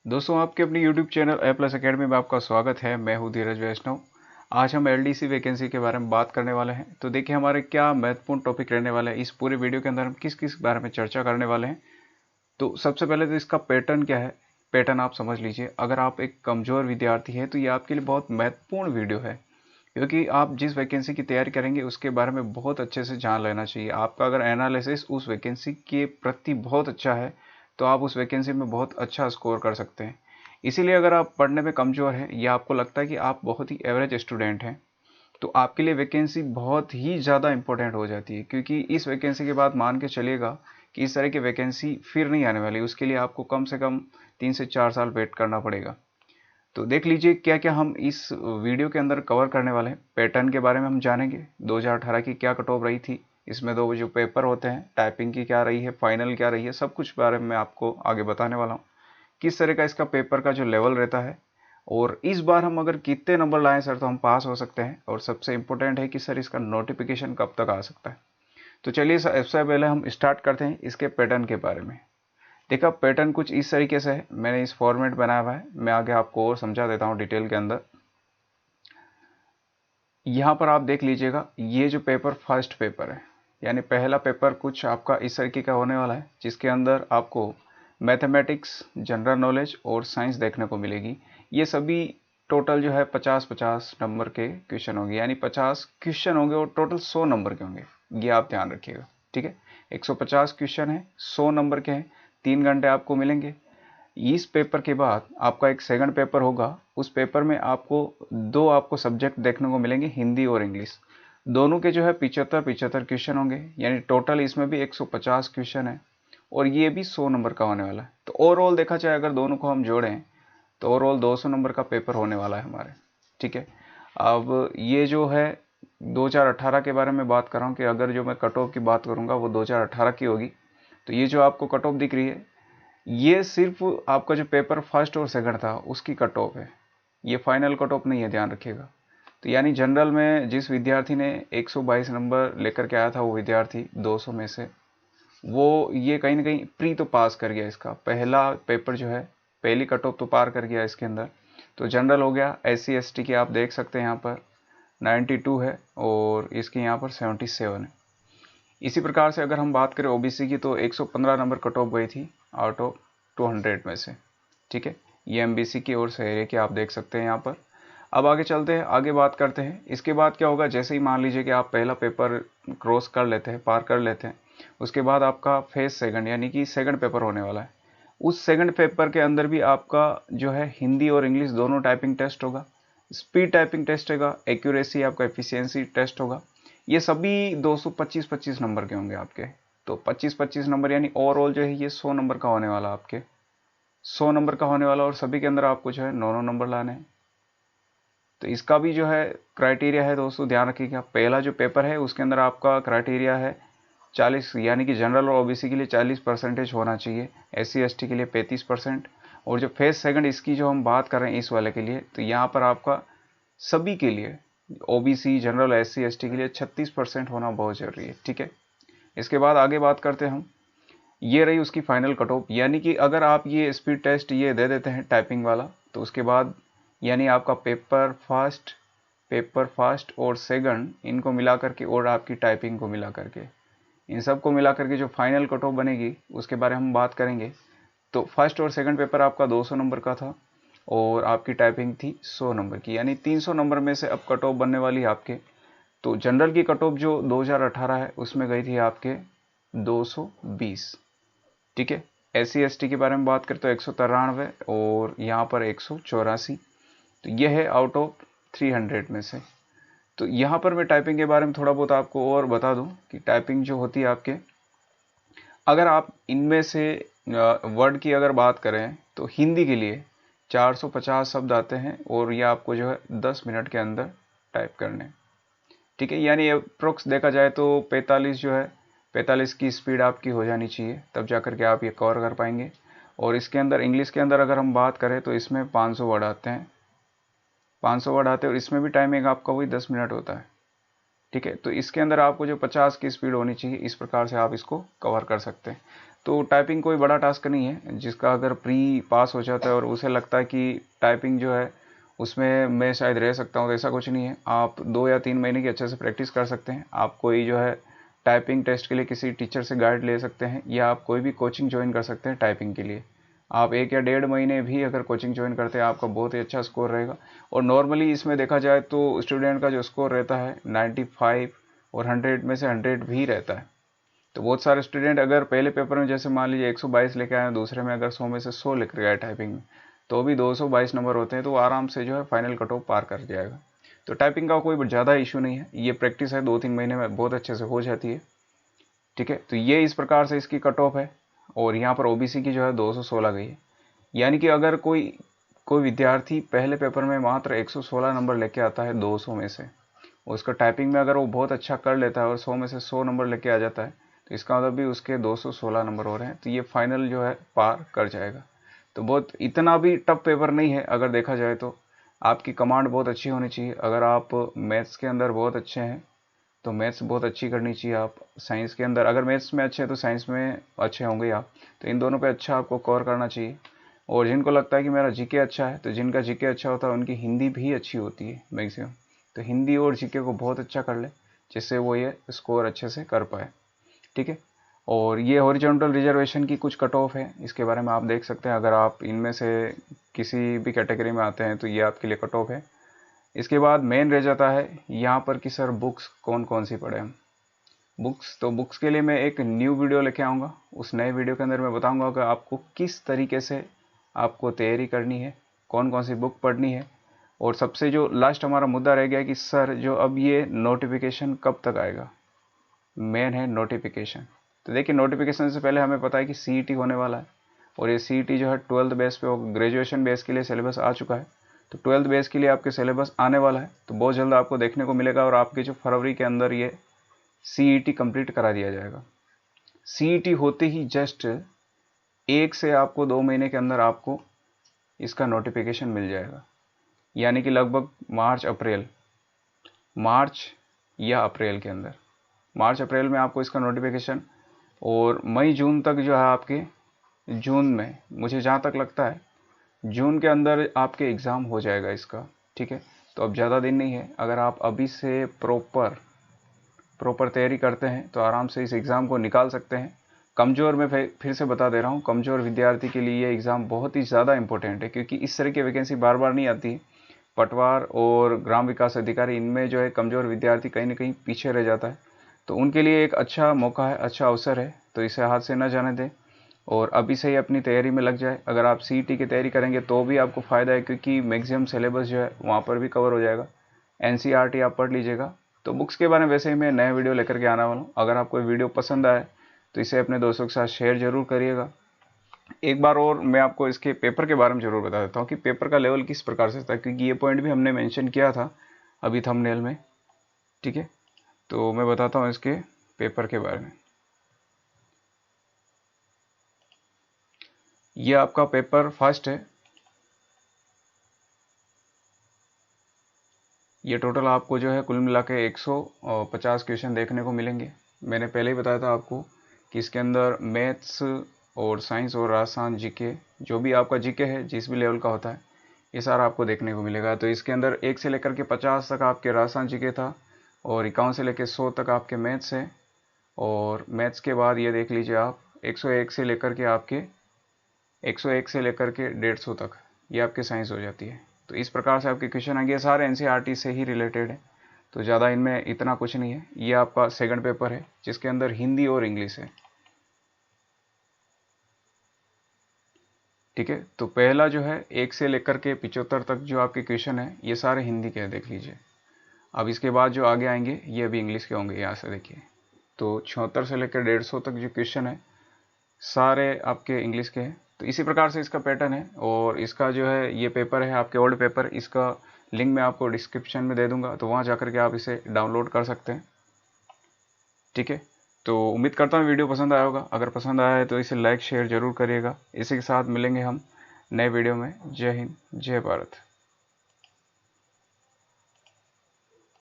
दोस्तों, आपके अपने YouTube चैनल ए प्लस अकेडमी में आपका स्वागत है। मैं हूं धीरज वैष्णव। आज हम एलडीसी वैकेंसी के बारे में बात करने वाले हैं। तो देखिए, हमारे क्या महत्वपूर्ण टॉपिक रहने वाले हैं। इस पूरे वीडियो के अंदर हम किस किस बारे में चर्चा करने वाले हैं। तो सबसे पहले तो इसका पैटर्न क्या है, पैटर्न आप समझ लीजिए। अगर आप एक कमज़ोर विद्यार्थी हैं तो ये आपके लिए बहुत महत्वपूर्ण वीडियो है, क्योंकि आप जिस वैकेंसी की तैयारी करेंगे उसके बारे में बहुत अच्छे से जान लेना चाहिए। आपका अगर एनालिसिस उस वैकेंसी के प्रति बहुत अच्छा है तो आप उस वैकेंसी में बहुत अच्छा स्कोर कर सकते हैं। इसीलिए अगर आप पढ़ने में कमज़ोर हैं या आपको लगता है कि आप बहुत ही एवरेज स्टूडेंट हैं, तो आपके लिए वैकेंसी बहुत ही ज़्यादा इंपॉर्टेंट हो जाती है, क्योंकि इस वैकेंसी के बाद मान के चलिएगा कि इस तरह की वैकेंसी फिर नहीं आने वाली। उसके लिए आपको कम से कम 3 से 4 साल वेट करना पड़ेगा। तो देख लीजिए क्या क्या हम इस वीडियो के अंदर कवर करने वाले हैं। पैटर्न के बारे में हम जानेंगे, 2018 की क्या कट ऑफ रही थी, इसमें दो जो पेपर होते हैं, टाइपिंग की क्या रही है, फाइनल क्या रही है, सब कुछ बारे में मैं आपको आगे बताने वाला हूँ। किस तरह का इसका पेपर का जो लेवल रहता है, और इस बार हम अगर कितने नंबर लाएं सर तो हम पास हो सकते हैं, और सबसे इम्पोर्टेंट है कि सर इसका नोटिफिकेशन कब तक आ सकता है। तो चलिए सबसे पहले हम स्टार्ट करते हैं इसके पैटर्न के बारे में। देखा, पैटर्न कुछ इस तरीके से है। मैंने इस फॉर्मेट बनाया हुआ है, मैं आगे आपको और समझा देता हूँ डिटेल के अंदर। यहाँ पर आप देख लीजिएगा, ये जो पेपर फर्स्ट पेपर है, यानी पहला पेपर कुछ आपका इस तरीके का होने वाला है, जिसके अंदर आपको मैथमेटिक्स, जनरल नॉलेज और साइंस देखने को मिलेगी। ये सभी टोटल जो है 50-50 नंबर के क्वेश्चन होंगे, यानी 50 क्वेश्चन होंगे और टोटल 100 नंबर के होंगे। ये आप ध्यान रखिएगा, ठीक है। 150 क्वेश्चन है, 100 नंबर के हैं, 3 घंटे आपको मिलेंगे। इस पेपर के बाद आपका एक सेकंड पेपर होगा। उस पेपर में आपको सब्जेक्ट देखने को मिलेंगे, हिंदी और इंग्लिश। दोनों के जो है 75-75 क्वेश्चन होंगे, यानी टोटल इसमें भी 150 क्वेश्चन है, और ये भी 100 नंबर का होने वाला है। तो ओवरऑल देखा जाए, अगर दोनों को हम जोड़ें तो ओवरऑल 200 नंबर का पेपर होने वाला है हमारे, ठीक है। अब ये जो है 2018 के बारे में बात कर रहा हूँ, कि अगर जो मैं कट ऑफ की बात करूँगा वो 2018 की होगी। तो ये जो आपको कट ऑफ दिख रही है, ये सिर्फ आपका जो पेपर फर्स्ट और सेकंड था उसकी कट ऑफ है, ये फाइनल कट ऑफ नहीं है, ध्यान रखिएगा। तो यानी जनरल में जिस विद्यार्थी ने 122 नंबर लेकर के आया था, वो विद्यार्थी 200 में से, वो ये कहीं ना कहीं प्री तो पास कर गया। इसका पहला पेपर जो है, पहली कट ऑफ तो पार कर गया इसके अंदर। तो जनरल हो गया। SC ST की आप देख सकते हैं यहाँ पर 92 है, और इसकी यहाँ पर 77 है। इसी प्रकार से अगर हम बात करें OBC की, तो 115 नंबर कट ऑफ गई थी आउट ऑफ 200 में से, ठीक है। ये MBC की और शहरी की आप देख सकते हैं यहाँ पर। अब आगे चलते हैं, आगे बात करते हैं। इसके बाद क्या होगा, जैसे ही मान लीजिए कि आप पहला पेपर क्रॉस कर लेते हैं, पार कर लेते हैं, उसके बाद आपका फेज सेकंड यानी कि सेकंड पेपर होने वाला है। उस सेकंड पेपर के अंदर भी आपका जो है हिंदी और इंग्लिश दोनों टाइपिंग टेस्ट होगा, स्पीड टाइपिंग टेस्ट होगा, एक्यूरेसी आपका एफिशिएंसी टेस्ट होगा। ये सभी 225-25 नंबर के होंगे आपके। तो 25-25 नंबर यानी ओवरऑल जो है ये 100 नंबर का होने वाला आपके, 100 नंबर का होने वाला, और सभी के अंदर आपको जो है 9-9 नंबर लाने हैं। तो इसका भी जो है क्राइटेरिया है दोस्तों, ध्यान रखिएगा। पहला जो पेपर है उसके अंदर आपका क्राइटेरिया है 40, यानी कि जनरल और OBC के लिए 40% होना चाहिए, SC ST के लिए 35%। और जो फेज सेकंड इसकी जो हम बात कर रहे हैं इस वाले के लिए, तो यहाँ पर आपका सभी के लिए OBC, जनरल, SC ST के लिए 36% होना बहुत ज़रूरी है, ठीक है। इसके बाद आगे बात करते हैं हम। ये रही उसकी फाइनल कट ऑफ, यानी कि अगर आप ये स्पीड टेस्ट ये दे देते हैं टाइपिंग वाला, तो उसके बाद यानी आपका पेपर फास्ट और सेकंड इनको मिला करके, और आपकी टाइपिंग को मिला करके, इन सब को मिला करके जो फाइनल कट ऑफ बनेगी उसके बारे में हम बात करेंगे। तो फर्स्ट और सेकंड पेपर आपका 200 नंबर का था, और आपकी टाइपिंग थी 100 नंबर की, यानी 300 नंबर में से अब कट ऑफ बनने वाली है आपके। तो जनरल की कट ऑफ जो 2018 है उसमें गई थी आपके 220, ठीक है। SC ST के बारे में बात करें तो 193, और यहाँ पर 184। तो यह है आउट ऑफ 300 में से। तो यहाँ पर मैं टाइपिंग के बारे में थोड़ा बहुत आपको और बता दूं कि टाइपिंग जो होती है आपके, अगर आप इनमें से वर्ड की अगर बात करें तो हिंदी के लिए 450 शब्द आते हैं, और ये आपको जो है 10 मिनट के अंदर टाइप करने, ठीक है। यानी अप्रोक्स देखा जाए तो 45 जो है, 45 की स्पीड आपकी हो जानी चाहिए, तब जा कर के आप ये कवर कर पाएंगे। और इसके अंदर इंग्लिश के अंदर अगर हम बात करें तो इसमें 500 वर्ड आते हैं, 500 वर्ड आते हैं, और इसमें भी टाइमिंग आपका वही 10 मिनट होता है, ठीक है। तो इसके अंदर आपको जो 50 की स्पीड होनी चाहिए, इस प्रकार से आप इसको कवर कर सकते हैं। तो टाइपिंग कोई बड़ा टास्क नहीं है, जिसका अगर प्री पास हो जाता है और उसे लगता है कि टाइपिंग जो है उसमें मैं शायद रह सकता हूँ, तो ऐसा कुछ नहीं है। आप 2 या 3 महीने की अच्छे से प्रैक्टिस कर सकते हैं। आप कोई जो है टाइपिंग टेस्ट के लिए किसी टीचर से गाइड ले सकते हैं, या आप कोई भी कोचिंग ज्वाइन कर सकते हैं टाइपिंग के लिए। आप 1 या 1.5 महीने भी अगर कोचिंग ज्वाइन करते हैं, आपका बहुत ही अच्छा स्कोर रहेगा। और नॉर्मली इसमें देखा जाए तो स्टूडेंट का जो स्कोर रहता है 95 और 100 में से 100 भी रहता है। तो बहुत सारे स्टूडेंट अगर पहले पेपर में जैसे मान लीजिए 122 लेके आए, दूसरे में अगर 100 में से 100 लेकर आए टाइपिंग में, तो भी 222 नंबर होते हैं, तो आराम से जो है फाइनल कट ऑफ पार कर जाएगा। तो टाइपिंग का कोई ज़्यादा इशू नहीं है, ये प्रैक्टिस है 2-3 महीने में बहुत अच्छे से हो जाती है। ठीक है, तो ये इस प्रकार से इसकी कट ऑफ है। और यहाँ पर ओबीसी की जो है 216 गई है। यानी कि अगर कोई विद्यार्थी पहले पेपर में मात्र 116 नंबर लेके आता है 200 में से, उसका टाइपिंग में अगर वो बहुत अच्छा कर लेता है और 100 में से 100 नंबर लेके आ जाता है, तो इसका मतलब भी उसके 216 नंबर हो रहे हैं, तो ये फाइनल जो है पार कर जाएगा। तो बहुत इतना भी टफ पेपर नहीं है अगर देखा जाए तो। आपकी कमांड बहुत अच्छी होनी चाहिए। अगर आप मैथ्स के अंदर बहुत अच्छे हैं तो मैथ्स बहुत अच्छी करनी चाहिए। आप साइंस के अंदर अगर मैथ्स में अच्छे हैं तो साइंस में अच्छे होंगे आप, तो इन दोनों पे अच्छा आपको कवर करना चाहिए। और जिनको लगता है कि मेरा जीके अच्छा है, तो जिनका जीके अच्छा होता है उनकी हिंदी भी अच्छी होती है मैक्सिमम, तो हिंदी और जीके को बहुत अच्छा कर ले, जिससे वो ये स्कोर अच्छे से कर पाए। ठीक है, और ये हॉरिजॉन्टल रिजर्वेशन की कुछ कट ऑफ है, इसके बारे में आप देख सकते हैं। अगर आप इनमें से किसी भी कैटेगरी में आते हैं तो ये आपके लिए कट ऑफ है। इसके बाद मेन रह जाता है यहाँ पर कि सर बुक्स कौन कौन सी पढ़े हम। बुक्स के लिए मैं एक न्यू वीडियो लेके आऊँगा। उस नए वीडियो के अंदर मैं बताऊँगा कि आपको किस तरीके से आपको तैयारी करनी है, कौन कौन सी बुक पढ़नी है। और सबसे जो लास्ट हमारा मुद्दा रह गया कि सर जो अब ये नोटिफिकेशन कब तक आएगा, मेन है नोटिफिकेशन। तो देखिए, नोटिफिकेशन से पहले हमें पता है कि सीईटी होने वाला है, और ये सीईटी जो है 12th बेस पे होगा। ग्रेजुएशन बेस के लिए सिलेबस आ चुका है, तो 12th बेस के लिए आपके सिलेबस आने वाला है, तो बहुत जल्द आपको देखने को मिलेगा। और आपके जो फरवरी के अंदर ये सीईटी कंप्लीट करा दिया जाएगा। सीईटी होते ही जस्ट 1 से आपको 2 महीने के अंदर आपको इसका नोटिफिकेशन मिल जाएगा। यानी कि लगभग मार्च या अप्रैल के अंदर, मार्च अप्रैल में आपको इसका नोटिफिकेशन। और मई जून तक जो है आपके, जून में मुझे जहाँ तक लगता है जून के अंदर आपके एग्ज़ाम हो जाएगा इसका। ठीक है, तो अब ज़्यादा दिन नहीं है। अगर आप अभी से प्रॉपर तैयारी करते हैं तो आराम से इस एग्ज़ाम को निकाल सकते हैं। कमज़ोर, मैं फिर से बता दे रहा हूँ, कमज़ोर विद्यार्थी के लिए ये एग्ज़ाम बहुत ही ज़्यादा इंपॉर्टेंट है, क्योंकि इस तरह की वैकेंसी बार बार नहीं आती। पटवार और ग्राम विकास अधिकारी, इनमें जो है कमज़ोर विद्यार्थी कहीं ना कहीं पीछे रह जाता है। तो उनके लिए एक अच्छा मौका है, अच्छा अवसर है, तो इसे हाथ से न जाने दें और अभी से ही अपनी तैयारी में लग जाए। अगर आप सीईटी की तैयारी करेंगे तो भी आपको फ़ायदा है, क्योंकि मैक्सिमम सिलेबस जो है वहाँ पर भी कवर हो जाएगा। एनसीईआरटी आप पढ़ लीजिएगा। तो बुक्स के बारे में वैसे ही मैं नया वीडियो लेकर के आने वाला हूँ। अगर आपको वीडियो पसंद आए तो इसे अपने दोस्तों के साथ शेयर जरूर करिएगा। एक बार और मैं आपको इसके पेपर के बारे में ज़रूर बता देता हूँ कि पेपर का लेवल किस प्रकार से था, क्योंकि ये पॉइंट भी हमने मेंशन किया था अभी थंबनेल में। ठीक है, तो मैं बताता हूँ इसके पेपर के बारे में। ये आपका पेपर फर्स्ट है। ये टोटल आपको जो है कुल मिला के 150 क्वेश्चन देखने को मिलेंगे। मैंने पहले ही बताया था आपको कि इसके अंदर मैथ्स और साइंस और राजस्थान जीके, जो भी आपका जीके है जिस भी लेवल का होता है, ये सारा आपको देखने को मिलेगा। तो इसके अंदर 1 से लेकर के 50 तक आपके राजस्थान जीके था, और 51 से लेकर 100 तक आपके मैथ्स है। और मैथ्स के बाद ये देख लीजिए आप 101 से लेकर के आपके 101 से लेकर के 150 तक ये आपके साइंस हो जाती है। तो इस प्रकार से आपके क्वेश्चन आएंगे, सारे एनसीईआरटी से ही रिलेटेड है, तो ज़्यादा इनमें इतना कुछ नहीं है। ये आपका सेकंड पेपर है जिसके अंदर हिंदी और इंग्लिश है। ठीक है, तो पहला जो है 1 से लेकर के 75 तक जो आपके क्वेश्चन है ये सारे हिंदी के हैं, देख लीजिए। अब इसके बाद जो आगे आएंगे ये भी इंग्लिश के होंगे, यहाँ से देखिए। तो 76 से लेकर 150 तक जो क्वेश्चन है सारे आपके इंग्लिश के हैं। तो इसी प्रकार से इसका पैटर्न है। और इसका जो है ये पेपर है आपके ओल्ड पेपर, इसका लिंक मैं आपको डिस्क्रिप्शन में दे दूंगा, तो वहाँ जाकर के आप इसे डाउनलोड कर सकते हैं। ठीक है, तो उम्मीद करता हूँ वीडियो पसंद आया होगा। अगर पसंद आया है तो इसे लाइक शेयर ज़रूर करिएगा। इसी के साथ मिलेंगे हम नए वीडियो में। जय हिंद, जय भारत।